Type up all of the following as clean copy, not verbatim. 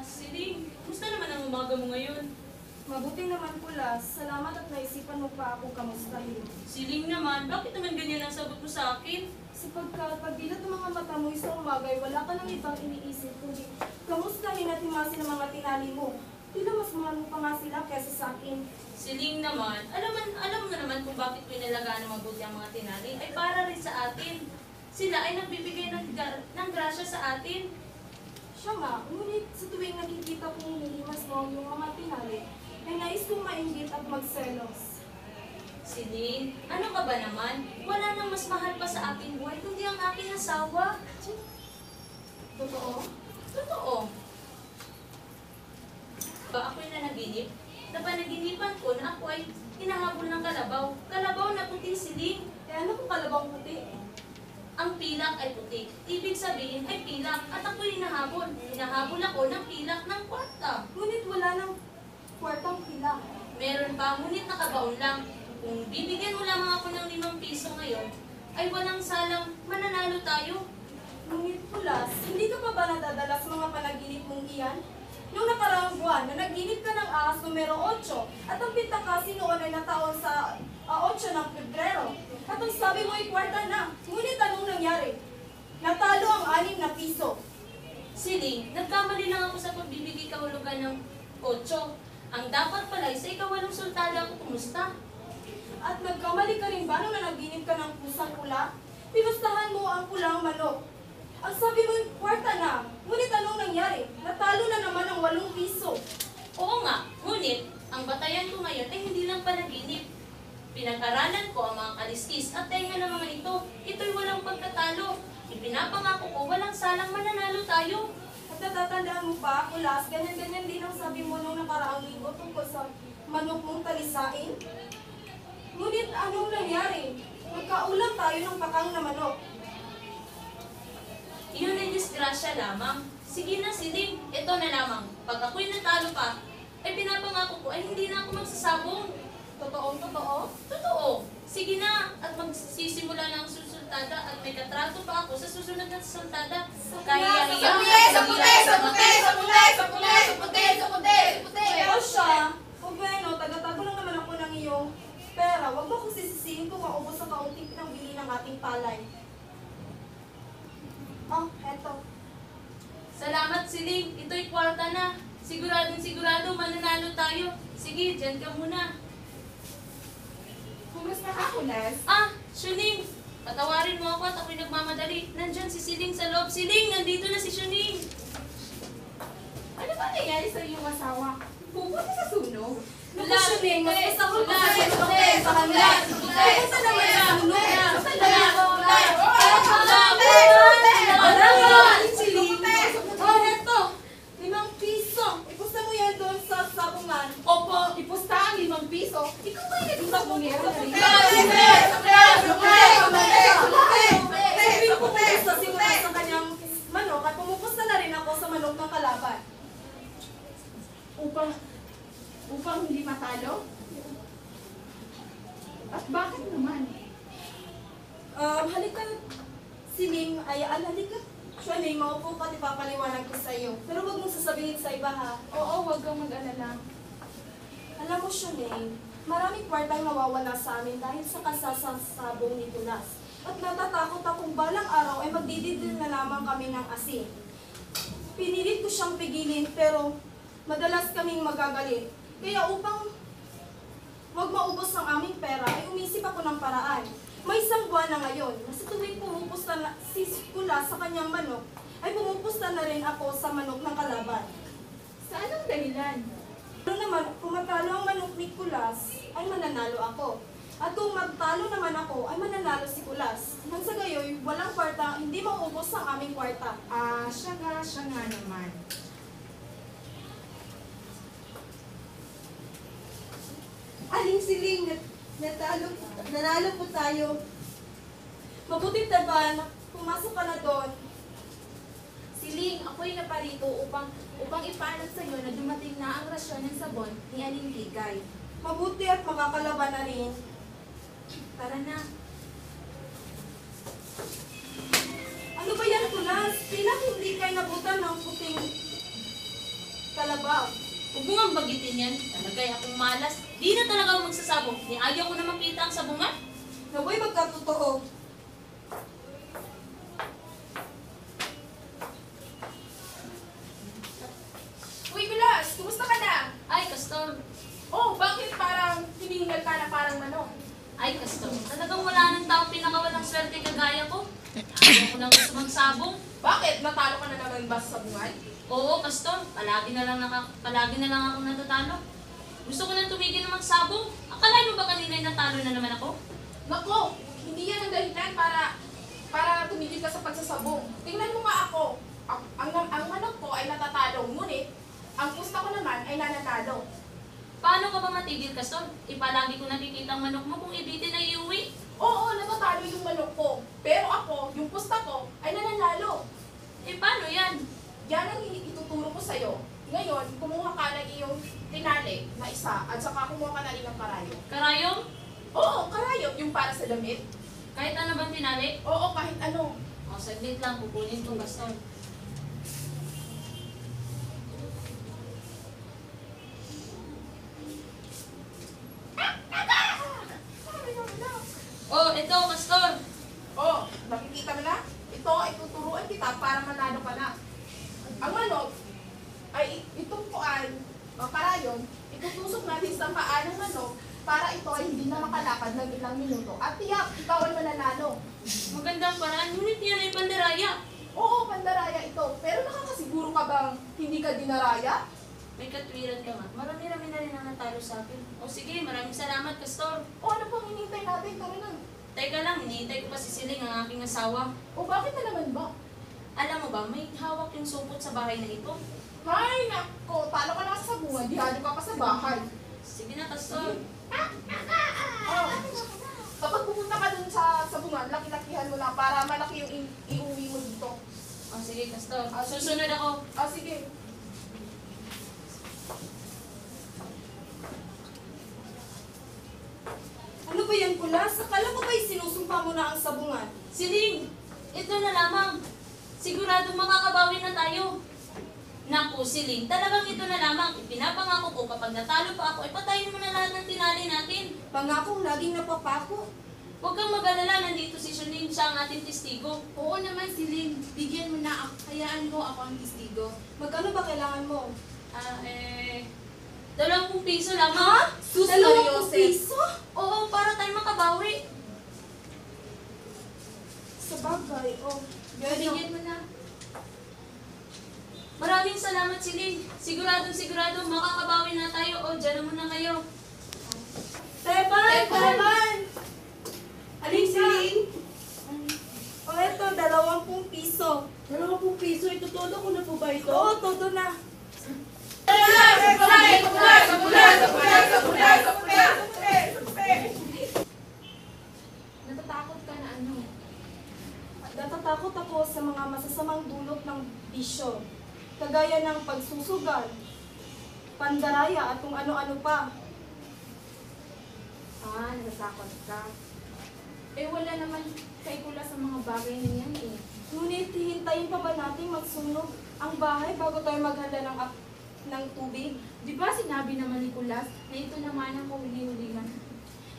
Siling, kumusta naman ang umaga mo ngayon? Mabuti naman pula. Salamat at naisipan mo pa ako kamustahin. Siling naman, bakit naman ganyan ang sagot mo sa akin? Sapagkat pagdilat ng mga mata mo isang umagay, wala ka nang ibang iniisip kundi kamustahin at himasin ang mga tinali mo. Tila mas mahal mo pa nga sila kesa sa akin. Siling naman, alam mo naman kung bakit pinalagaan ng mabuti ang mga tinali ay para rin sa atin. Sila ay nagbibigay ng grasya sa atin. Siya nga, ngunit sa tuwing nakikita kong hinihimas mo yung mga tinali, ay nais kong mainggit at magselos. Siling, ano ka ba naman? Wala nang mas mahal pa sa aking buhay kundi ang aking asawa. Totoo? Totoo. Ako'y nanaginip. Napanaginipan ko na ako ay hinahabol ng kalabaw. Kalabaw na puting siling. Eh ano kung kalabang puti? Ang pilak ay puti. Ibig sabihin ay pilak at ako'y hinahabol. Hinahabol ako ng pilak ng kwarta. Ngunit wala nang kwartang pila. Meron pa, ngunit nakabaon lang. Kung bibigyan mo lamang ako ng 5 piso ngayon, ay walang salang mananalo tayo. Ngunit pulas, hindi ka pa ba nadadala sa mga panaginip mong iyan? Noong nakaraang buwan, na naginip ka ng ahas numero 8 at ang pintakasi noon ay nataon sa 8 ng Pebrero. At ang sabi mo ay kwarta na. Ngunit anong nangyari? Natalo ang 6 na piso. Siling, nagkamali lang ako sa pagbibigay kahulugan ng 8. Ang dapat pala ay sa ika-8 sultada ako kumusta. At nagkamali ka rin ba nung nanaginip ka ng pusang pula? Pinustahan mo ang pulang manok. Ang sabi mo, kwarta na. Ngunit anong nangyari? Natalo na naman ang 8 piso. Oo nga, ngunit ang batayan ko ngayon ay hindi lang panaginip. Pinag-aralan ko ang mga kaliskis at tenga ng mga ito. Ito'y walang pagkatalo. Ipinapangako ko walang salang mananalo tayo. At natatandaan mo ba, Kulas, ganyan-ganyan din ang sabi mo nung nakaraang linggo tungkol sa manok mong talisain? Ngunit anong nangyari? Magkaulam tayo ng pakang na manok. Iyon ay disgrasya lamang. Sige na, Siling. Ito na lamang. Pag ako'y natalo pa, ay pinapangako ko ay hindi na ako magsasabong. Totoong totoo? Totoo. Sige na. At magsisimula na ang susultada at may katrato pa ako sa susunod na susultada. O siya, o bueno, taga-tago lang naman ako ng iyong pera. Huwag mo akong sisisihin kung maubos sa kaunting pinangbili ng ating palay. Oh, eto. Salamat, Siling. Ito'y kwarta na. Sigurado mananalo tayo. Sige, dyan ka muna. Kumusta ka, Kulas? Shuning! Patawarin mo ako at ako'y nagmamadali. Nandyan si Siling sa loob. Siling, nandito na si Shuning. Ano ba nangyari sa iyong asawa? Pupunta sa sunog? Wala, Shuning, mas gusto ko pa wala, sa kanila. Pupunta naman sa sunog. Oh, eto! 5 piso. Ipusta mo yan doon sa sabungan. Opo, ipusta ang 5 piso. Ikaw ba yung nagsabungero na rin? Sabi ko pumusta si Kulas sa kanyang manok at pumupusta na rin ako sa manok ng kalaban. Upang hindi matalo? At bakit naman? Halika, Siling, halika. Shuning, maupo ka at ipapaliwanag ko sa iyo. Pero huwag mong sasabihin sa iba, ha? Oo, huwag kang mag-alala. Alam mo, Shuning, maraming kwartang nawawala sa amin dahil sa kasasabong ni Kulas. At natatakot akong balang araw ay magdididil na lamang kami ng asin. Pinilit ko siyang pigilin pero madalas kaming magagalit. Kaya upang wag maubos ang aming pera ay umisip ako ng paraan. May 1 buwan na ngayon na sa tuwing pumupusta na si Kulas sa kanyang manok, ay pumupusta na rin ako sa manok ng kalaban. Sa anong dahilan? Ano naman, kung matalo ang manok ni Kulas, ay mananalo ako. At kung magtalo naman ako, ay mananalo si Kulas. Nang sa gayoy, walang kwarta, hindi mauubos ang aming kwarta. Siya nga naman. Aling Siling, nanalo po tayo. Mabuti ba na pumasok ka na doon? Siling, ako'y naparito upang ipaalam sa iyo na dumating na ang rasyon ng sabon ni Aling Ligay. Mabuti at makakalaban na rin. Tara na. Ano ba yan, Kulas? Tila hindi kayo nabutan ng puting Huwag mo nga bagitin yan. Talagay akong malas. Di na talaga ako magsasabong. Ni ayaw ko na makita ang sabungan. Naway magkatotoo. Uy, Kulas! Kumusta ka na? Ay, Castor. Oh, bakit parang hinihingal ka na parang manok? Ay, Castor. Talagang wala nang tao pinakawalang swerte kagaya ko. Ayaw ko nang gusto magsabong. Bakit? Natalo ka na naman ba sa sabungan? Oo, Castor. Palagi na lang ako natatalo. Gusto ko nang tumigil na magsabong. Akala mo ba kanina natalo na naman ako? Nako, hindi yan ang dahilan para tumigil ka sa pagsasabong. Tingnan mo nga ako. Ang manok ko ay natatalo, ngunit ang pusta ko naman ay nananalo. Paano ka ba matigil, Castor? Ipalagi ko nakikita ang manok mo kung ibitin na iuwi. Oo, natatalo yung manok ko. Pero ako, yung pusta ko, ay nananalo. Eh, paano yan? Yan ang ituturo ko sa'yo. Ngayon, kumuha ka ng iyong tinali na isa at saka kumuha ka na rin ng karayom. Karayom? Oo, karayom, yung para sa damit. Kahit ano bang tinali? Oo, kahit ano. O, saglit lang. Kukunin ko, Castor. Oh, ito, Castor. Oh, nakikita mo na? Ito ay tuturuan kita para manalo ka na. Ang manok ay itong kuan, o karayom, itutusok natin sa paa ng manok para ito ay hindi na makalakad ng ilang minuto. At tiyak, ikaw ay mananalo. Magandang paraan. Ngunit yan ay pandaraya. Oo, pandaraya ito. Pero nakakasiguro ka bang hindi ka dinaraya? May katwiran ka nga. Marami-rami na rin ang natalo sa akin. O sige, maraming salamat, Castor. O ano pang hinihintay natin? Tara na. Teka lang, hinihintay ko pa si Siling, ang aking asawa. O bakit na naman ba? Alam mo ba, may hawak yung supot sa bahay na ito. Ay, nako, talo ka na sa bunga, dihado ka pa sa bahay. Sige na, Castor. Oh, kapag pupunta ka dun sa bunga, laki-lakihan mo na para malaki yung iuwi mo dito. O sige, Castor. Susunod ako. Ah, sige. Ano ba yan, Kulas? Akala ko ba'y sinusumpa mo na ang sabungan? Siling, ito na lamang. Siguradong makakabawi na tayo. Naku, Siling, talagang ito na lamang. Ipinapangako ko kapag natalo pa ako, ipatayin mo na lahat ng tinali natin. Pangakong laging napapako. Huwag kang mag-alala, nandito si Shunin, siya ang ating testigo. Oo naman, Silin. Bigyan mo na ako. Hayaan mo ako ang testigo. Magkano ba kailangan mo? 20 piso lamang. Sus, 20 Mariosep. piso? Oo, para tayo makabawi. Sa bagay, oh. Bigyan mo na. Maraming salamat, Siling. Siguradong makakabawi na tayo. O, dyan na muna kayo. Teban! Teban! Aling Siling? O eto, 20 piso. 20 piso, ito todo ko na po ba ito? Oo, todo na. Natatakot ka na ano? Natatakot ako sa mga masasamang dulot ng bisyo. Kagaya ng pagsusugal, pandaraya at kung ano-ano pa. Ah, natatakot ka. Eh, wala naman kay Kula sa mga bagay na yan eh. Ngunit hihintayin pa ba natin magsunog ang bahay bago tayo maghanda ng tubig? Di ba sinabi naman ni Kulas na ito naman ang kahuli-hulihan?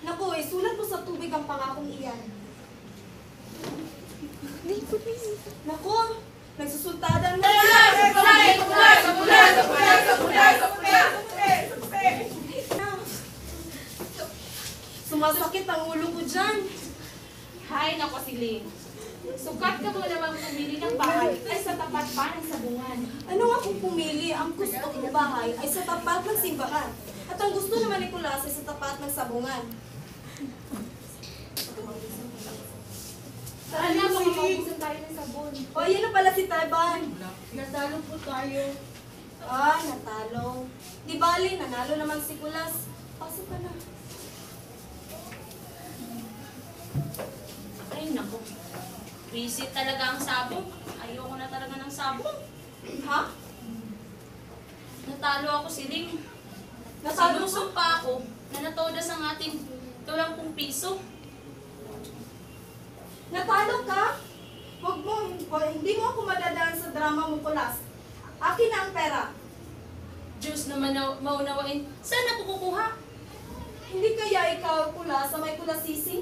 Naku, isulat mo sa tubig ang pangakong iyan. Naku, nagsusultadan na. Sumasakit ang ulo ko dyan. Hay, nako Siling. Sukat ka mo namang pumili ng bahay ay sa tapat pa ng sabungan. Ano nga kung pumili, ang gusto kong bahay ay sa tapat ng simbahan. At ang gusto naman ni Kulas ay sa tapat ng sabungan. Tara na, baka maubusan tayo ng sabon. O, yan na pala si Teban. Natalo po tayo. Ah, natalo. Di bali, nanalo naman si Kulas. Pasok ka na. Ay, naku. Visit talaga ang sabong. Ayoko na talaga ng sabong. Ha? Natalo ako, Siling. Natalo ka? Sinusumpa ako na natodas ang ating 20 piso. Natalo ka? Hindi mo ako madadaan sa drama mo, Kulas. Akin na ang pera. Diyos na maunawain, saan ako kukuha? Hindi kaya ikaw pula sa may pula sising?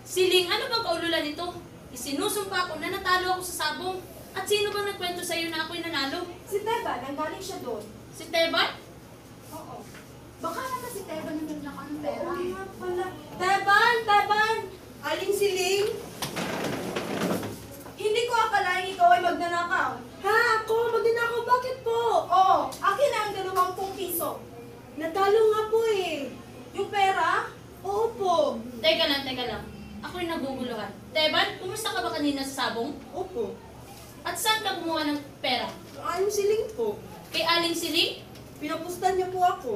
Siling, ano bang kaululan nito? Isinusumpa ko na natalo ako sa sabong. At sino bang nagkwento sa'yo na ako'y nanalo? Si Teba, nanggaling siya doon. Si Teban? Oo. Baka naman si Teba na naglaka ng pera. Oo nga pala. Teban! Teban! Aling Siling? Hindi ko akalain ikaw ay magnanakaw. Ha? Ako? Magnanakaw? Bakit po? Oo, akin na ang 20 piso. Natalo nga po eh. Yung pera? Oo po. Teka lang. Ako'y naguguluhan. Teban, kumusta ka ba kanina sa sabong? Opo. At saan ka kumuha ng pera? Aling Siling po. Kay Aling Siling? Pinapustan niya po ako.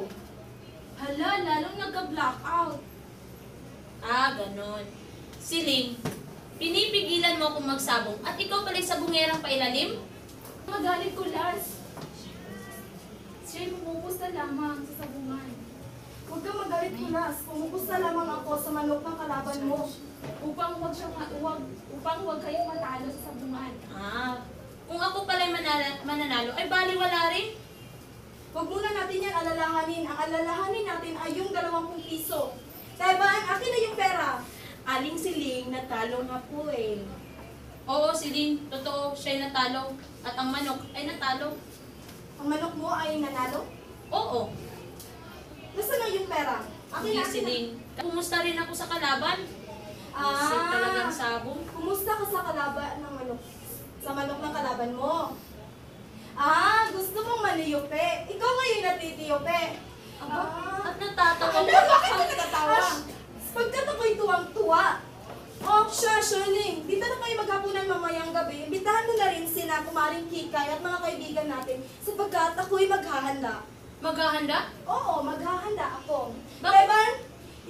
Hala, lalong nagka-blackout. Ah, ganon. Siling, pinipigilan mo akong magsabong at ikaw pala sa bungerang pailalim? Magalit ko, Las. Siya'y pumupusta lamang sa sabungan. Huwag kang magalit, Kulas. Pumupusta lamang ako sa manok ng kalaban mo. Upang huwag kayong matalo sa sabungan. Ah, kung ako pala'y mananalo, ay baliwala rin. Huwag muna natin yan alalahanin. Ang alalahanin natin ay yung 20 piso. Teban, akin na yung pera. Aling Siling, natalo nga po eh. Oo, Siling, totoo, siya'y natalo. At ang manok ay natalo. Ang manok mo ay nanalo? Oo, Nasaan na yung pera? Akin hindi na, akin na. Siling. Kumusta rin ako sa kalaban? Isip talagang sabong. Kumusta ka sa kalaban ng manok? Sa manok ng kalaban mo? Gusto mong maniyupe. Ikaw ngayon natitiyope. At natatawa ko. Bakit ka nagtatawa? Pagkat ako'y tuwang-tuwa. Oh, Ning. Dito na kayo maghapunan mamayang gabi. Imbitahan mo na rin sina Kumaring Kikay at mga kaibigan natin sapagkat ako'y maghahanda. Maghahanda? Oo, maghahanda ako. Bakit? Teban,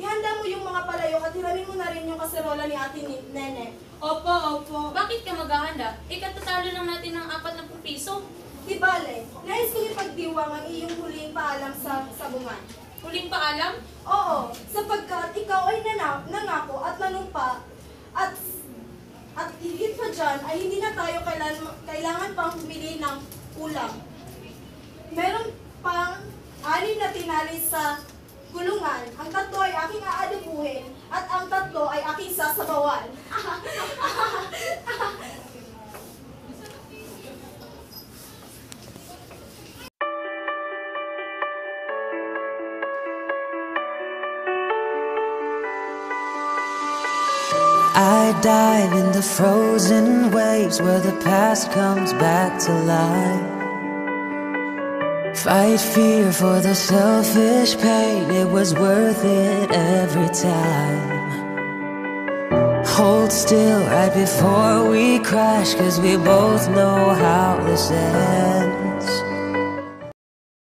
ihanda mo yung mga palayok at hiramin mo na rin yung kaserola ni Ate Nene. Opo. Bakit ka maghahanda? Ikatatalo lang natin ng 40 piso. Di bale, nais kong ipagdiwang ang iyong huling paalam sa sabungan. Huling paalam? Oo, sapagkat ikaw ay nangako at nanumpa at higit pa dyan ay hindi na tayo kailangan pang bumili ng ulam. Meron pang 6 na tinali sa gulungan. Ang 3 ay aking aalibuhin at ang 3 ay aking sasabawan. I dive in the frozen waves where the past comes back to life. Fight fear for the selfish pain, it was worth it every time. Hold still right before we crash, 'cause we both know how this ends.